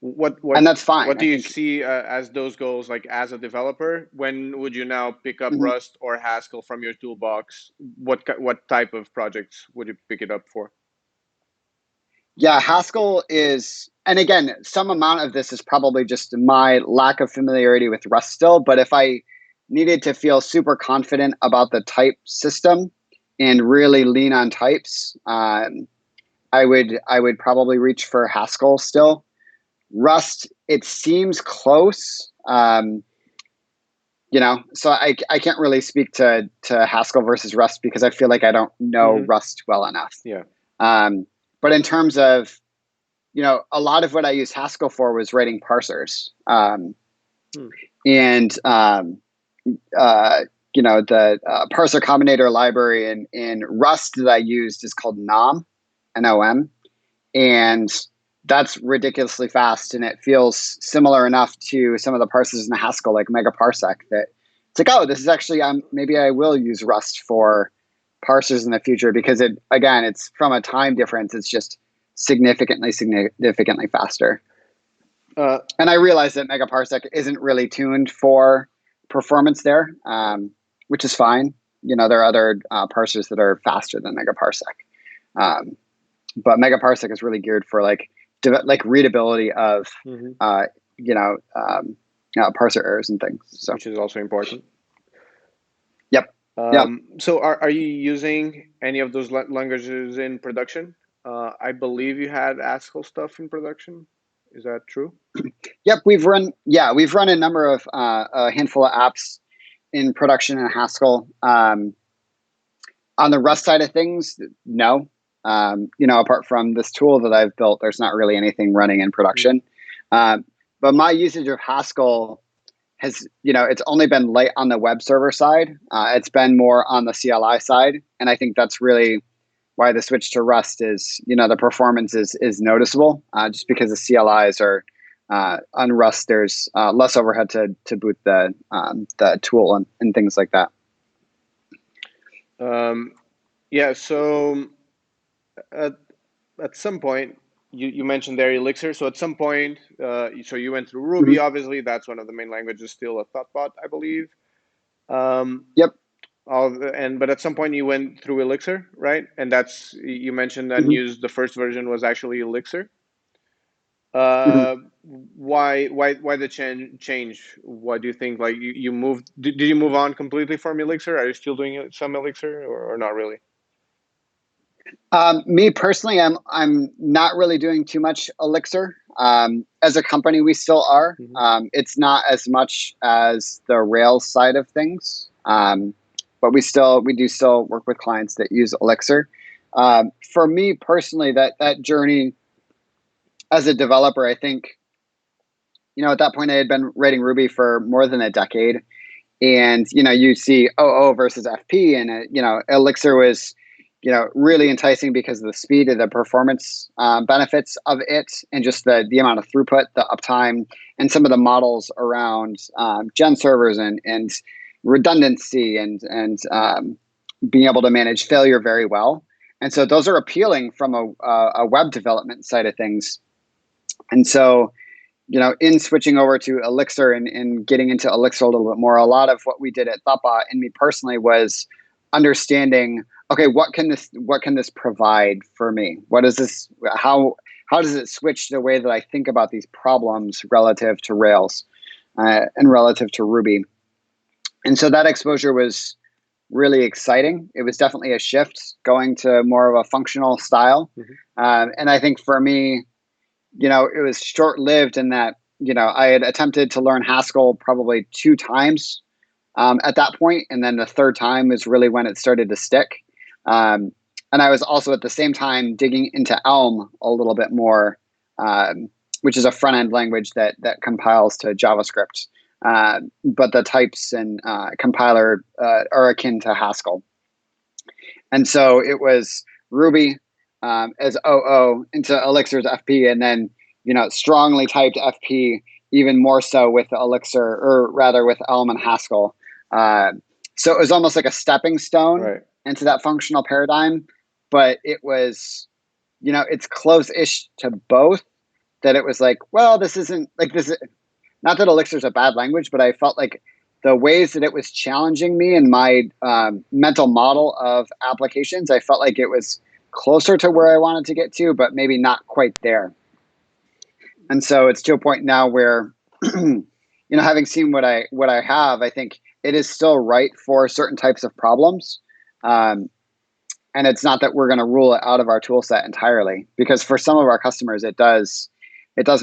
what and that's fine. What do you see as those goals, as a developer? When would you now pick up Rust or Haskell from your toolbox? What type of projects would you pick it up for? Yeah, Haskell is, and again, some amount of this is probably just my lack of familiarity with Rust still, but if I needed to feel super confident about the type system and really lean on types, I would probably reach for Haskell still. Rust, it seems close, so I can't really speak to Haskell versus Rust because I feel like I don't know Rust well enough. Yeah. But in terms of, a lot of what I used Haskell for was writing parsers, and the parser combinator library in Rust that I used is called NOM, N-O-M, and that's ridiculously fast, and it feels similar enough to some of the parsers in Haskell, like megaparsec, that it's it's like, oh, this is actually maybe I will use Rust for parsers in the future because it's from a time difference. It's just significantly faster. Uh, And I realize that Megaparsec isn't really tuned for performance there, which is fine. There are other parsers that are faster than Megaparsec, but Megaparsec is really geared for like readability of mhm, uh, you know um, parser errors and things. So, which is also important. yep, yep. So are you using any of those languages in production? I believe you had Haskell stuff in production. Is that true? Yep, we've run a number of a handful of apps in production in Haskell. On the Rust side of things, no. Apart from this tool that I've built, there's not really anything running in Mhm. production. Um, but my usage of Haskell has, it's only been light on the web server side. It's been more on the CLI side, and I think that's really why the switch to Rust is, the performance is noticeable, just because the CLIs are on Rust. There's less overhead to boot the tool and things like that. Um, yeah, so at, at some point, you mentioned there Elixir. So at some point, so you went through Ruby, Mhm. obviously. That's one of the main languages still at Thoughtbot, I believe. Um, Yep. but at some point you went through Elixir, right? And that's, you mentioned Mhm. Unused, the first version was actually Elixir. Mhm. Why the change? What do you think? Like you moved, did you move on completely from Elixir? Are you still doing some Elixir or not really? Me personally, I'm not really doing too much Elixir. As a company, we still are. Hmm. It's not as much as the Rails side of things, but we do still work with clients that use Elixir. For me personally, that journey as a developer, I think at that point I had been writing Ruby for more than a decade, and you see OO versus FP, and Elixir was really enticing because of the speed and the performance benefits of it, and just the amount of throughput, the uptime, and some of the models around gen servers and redundancy and being able to manage failure very well. And so those are appealing from a web development side of things. And so in switching over to Elixir and getting into Elixir a little bit more, a lot of what we did at Thoughtbot and me personally was understanding, okay, what can this provide for me? What is this? How does it switch the way that I think about these problems relative to Rails and relative to Ruby? And so that exposure was really exciting. It was definitely a shift going to more of a functional style. Hmm. And I think for me, it was short lived in that, I had attempted to learn Haskell probably two times at that point, and then the third time is really when it started to stick. Um, and I was also at the same time digging into Elm a little bit more, which is a front end language that compiles to JavaScript, but the types and compiler are akin to Haskell. And so it was Ruby as OO into Elixir's FP, and then strongly typed FP even more so with Elixir, or rather with Elm and Haskell. Uh, so it was almost like a stepping stone Right. into that functional paradigm, but it was it's close-ish to both. That it was like, well, this isn't like this. Not that Elixir's a bad language, but I felt like the ways that it was challenging me in my mental model of applications, I felt like it was closer to where I wanted to get to, but maybe not quite there. And so it's to a point now where, having seen what I have, I think it is still right for certain types of problems. Um, and it's not that we're going to rule it out of our tool set entirely, because for some of our customers, it does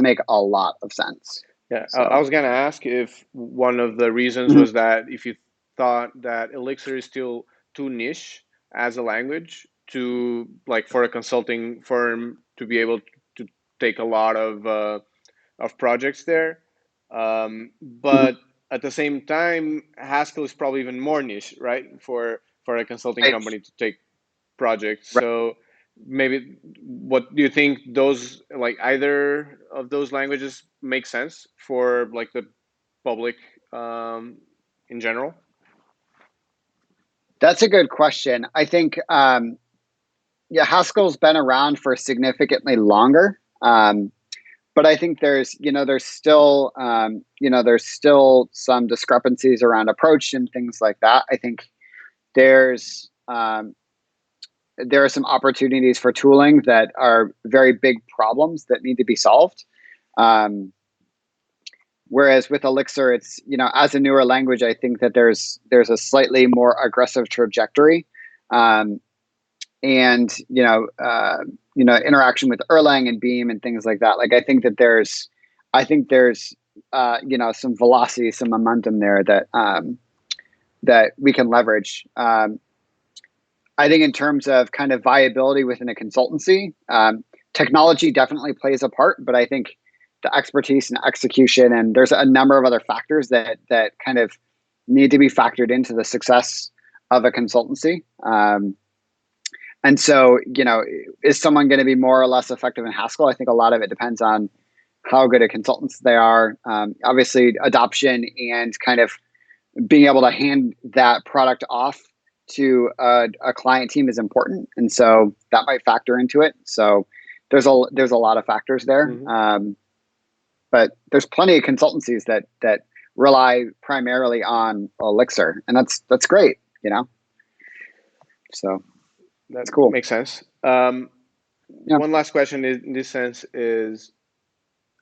make a lot of sense. Yeah, I So. was gonna ask if one of the reasons Mhm. was that if you thought that Elixir is still too niche as a language to, like, for a consulting firm to be able to take a lot of projects there, Mhm. but at the same time, Haskell is probably even more niche, right? For a consulting Right. company to take projects. Right. So maybe, what do you think, those, like, either of those languages make sense for, like, the public, in general? That's a good question. I think, yeah, Haskell's been around for significantly longer. But I think there's still some discrepancies around approach and things like that. I think there's there are some opportunities for tooling that are very big problems that need to be solved. Um, Whereas with Elixir, it's, as a newer language, I think that there's a slightly more aggressive trajectory, um, and interaction with Erlang and Beam and things like that. Like I think there's some velocity, some momentum there that we can leverage. I think in terms of kind of viability within a consultancy, technology definitely plays a part, but I think the expertise and execution, and there's a number of other factors that kind of need to be factored into the success of a consultancy. And so, is someone going to be more or less effective in Haskell? I think a lot of it depends on how good a consultants they are. Obviously, adoption and kind of being able to hand that product off to a client team is important, and so that might factor into it. So there's a lot of factors there, but there's plenty of consultancies that rely primarily on Elixir, and that's great, So that's cool. Makes sense. Yeah. One last question in this sense is,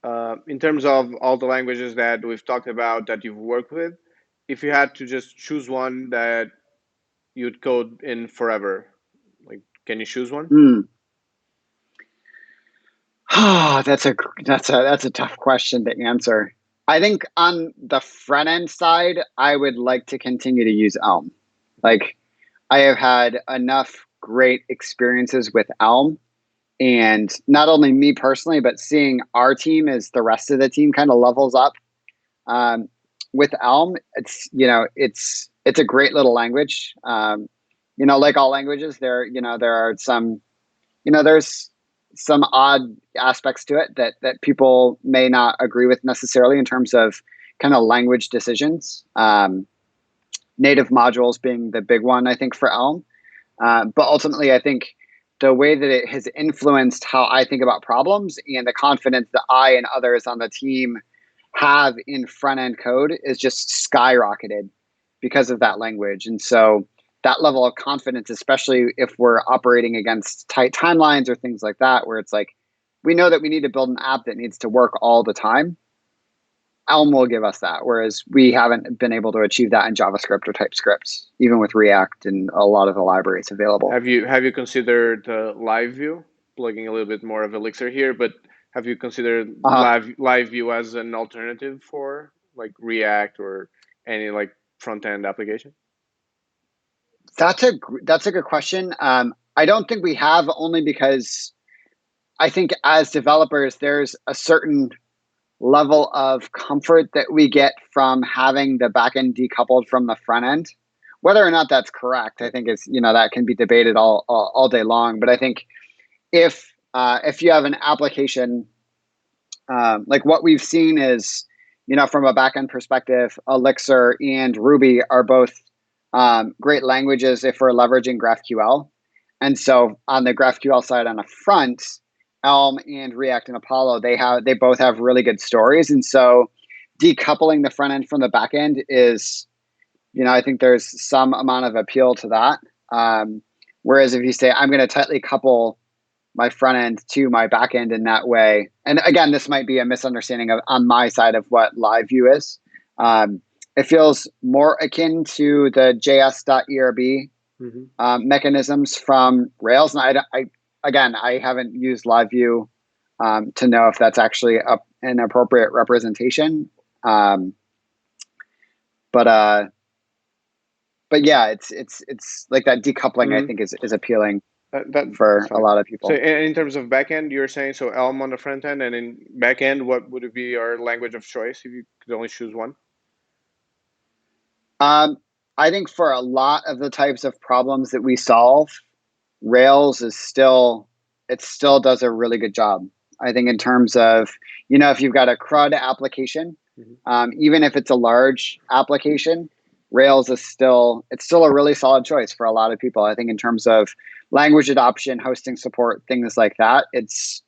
in terms of all the languages that we've talked about that you've worked with, if you had to just choose one that you'd code in forever, like, can you choose one? That's a tough question to answer. I think on the front end side, I would like to continue to use Elm. Like, I have had enough great experiences with Elm, and not only me personally, but seeing our team as the rest of the team kind of levels up. With Elm, it's a great little language. Like all languages, there are some, there's some odd aspects to it that people may not agree with necessarily in terms of kind of language decisions. Native modules being the big one, I think, for Elm. But ultimately, I think the way that it has influenced how I think about problems and the confidence that I and others on the team have in front end code is just skyrocketed because of that language. And so that level of confidence, especially if we're operating against tight timelines or things like that, where it's like, we know that we need to build an app that needs to work all the time. Elm will give us that, whereas we haven't been able to achieve that in JavaScript or TypeScript, even with React and a lot of the libraries available. Have you considered live view, plugging a little bit more of Elixir here, but have you considered live view as an alternative for like React or any like front end application? That's a good question. I don't think we have, only because I think as developers, there's a certain level of comfort that we get from having the backend decoupled from the front end. Whether or not that's correct, I think is, that can be debated all day long. But I think if you have an application, like what we've seen is, from a backend perspective, Elixir and Ruby are both great languages if we're leveraging GraphQL. And so on the GraphQL side on the front, Elm and React and Apollo, they both have really good stories. And so decoupling the front end from the back end is, I think there's some amount of appeal to that. Whereas if you say, I'm going to tightly couple my front end to my back end in that way, and again, this might be a misunderstanding on my side of what live view is. It feels more akin to the js.erb mechanisms from Rails. And I haven't used live view to know if that's actually an appropriate representation. But yeah, it's like that decoupling, I think is appealing for a lot of people. So in terms of backend, you're saying so Elm on the front end, and in backend, what would it be our language of choice if you could only choose one? I think for a lot of the types of problems that we solve, Rails still does a really good job. I think in terms of, if you've got a CRUD application, even if it's a large application, Rails is still a really solid choice for a lot of people. I think in terms of language adoption, hosting support, things like that, it's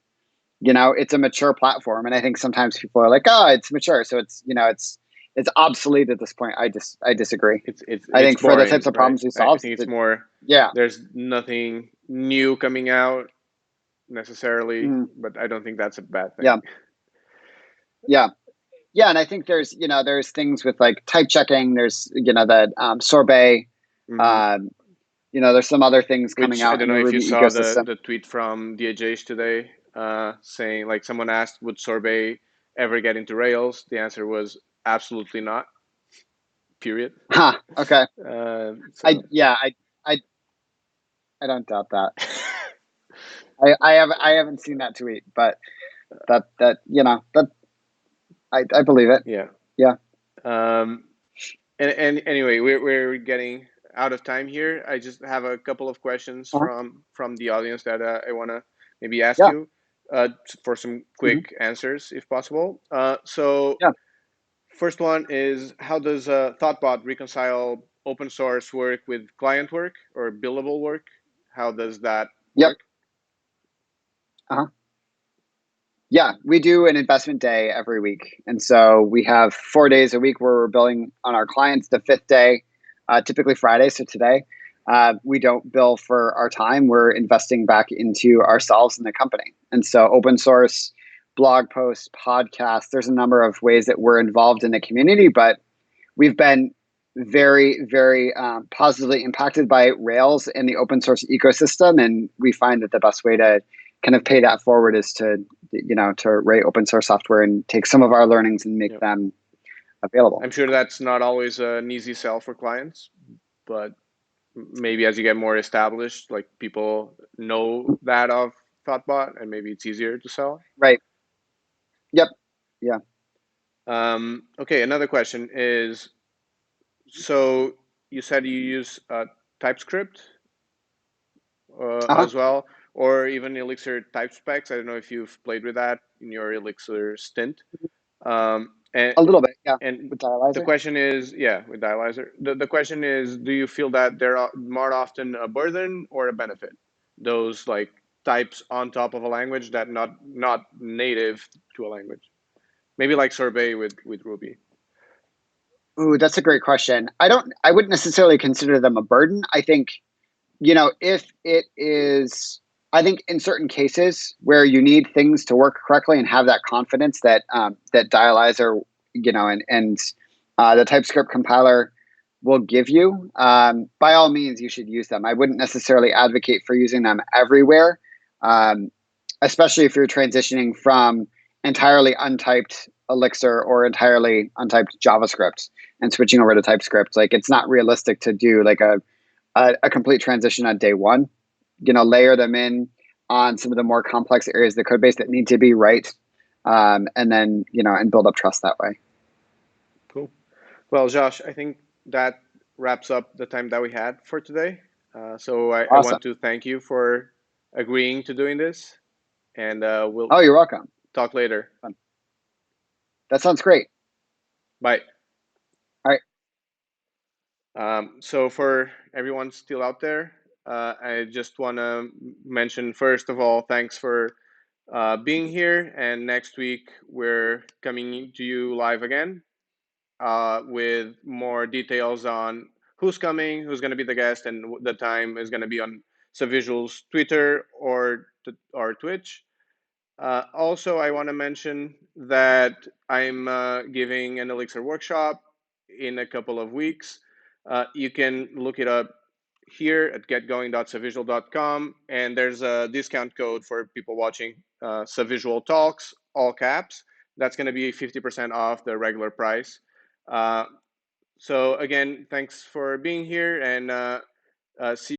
a mature platform. And I think sometimes people are like, oh, it's mature, so it's obsolete at this point. I disagree. I It's think for the boring, types of right? problems we I solve, think it's more. yeah. There's nothing new coming out necessarily, Mhm. but I don't think that's a bad thing. Yeah. Yeah. Yeah, and I think there's things with like type checking. There's that sorbet. Hmm. Um, there's some other things coming Which I out don't in know the if you Ruby saw ecosystem. the tweet from DHH today, saying like someone asked, would sorbet ever get into Rails? The answer was absolutely not. Period. Huh. Okay. I So yeah. I I don't doubt that. I haven't seen that tweet, but that I believe it. yeah. Yeah. Um, and anyway, we're getting out of time here. I just have a couple of questions Uh-huh. from the audience that I want to maybe ask Yeah. you for some Hmm. quick answers, if possible. So Yeah. first one is, how does Thoughtbot reconcile open source work with client work or billable work? How does that Yep. work? Uh-huh. Yeah, we do an investment day every week. And so we have 4 days a week where we're billing on our clients. The fifth day, typically Friday. So today, we don't bill for our time. We're investing back into ourselves and the company. And so open source, blog posts, podcasts, there's a number of ways that we're involved in the community, but we've been very, very positively impacted by Rails and the open source ecosystem. And we find that the best way to kind of pay that forward is to write open source software and take some of our learnings and make Yep. them available. I'm sure that's not always an easy sell for clients, but maybe as you get more established, like people know that of Thoughtbot, and maybe it's easier to sell. Right. Yep. Yeah. Okay, another question is, so you said you use TypeScript Uh-huh. as well, or even Elixir type specs. I don't know if you've played with that in your Elixir stint. And A little bit. Yeah. and With the Dialyzer. question is, yeah, with Dialyzer, the question is, do you feel that they're more often a burden or a benefit? Those like types on top of a language that not native to a language. Maybe like Sorbet with Ruby. Ooh, that's a great question. I wouldn't necessarily consider them a burden. I think, if it is, I think in certain cases where you need things to work correctly and have that confidence that Dialyzer, and the TypeScript compiler will give you, by all means, you should use them. I wouldn't necessarily advocate for using them everywhere, um, especially if you're transitioning from entirely untyped Elixir or entirely untyped JavaScript and switching over to TypeScript. Like it's not realistic to do like a complete transition on day one. Layer them in on some of the more complex areas of the code base that need to be right, and then and build up trust that way. Cool. Well, Josh, I think that wraps up the time that we had for today. So I Awesome. want to thank you for agreeing to doing this, and we'll Oh, you're welcome. talk later. Fun. That sounds great. Bye. All right. So for everyone still out there, I just want to mention, first of all, thanks for being here. And next week, we're coming to you live again with more details on who's coming, who's going to be the guest, and the time is going to be on Subvisual's Twitter or Twitch. Also, I want to mention that I'm giving an Elixir workshop in a couple of weeks. You can look it up here at getgoing.subvisual.com, and there's a discount code for people watching Subvisual Talks, all caps. That's going to be 50% off the regular price. Uh, so again, thanks for being here, and see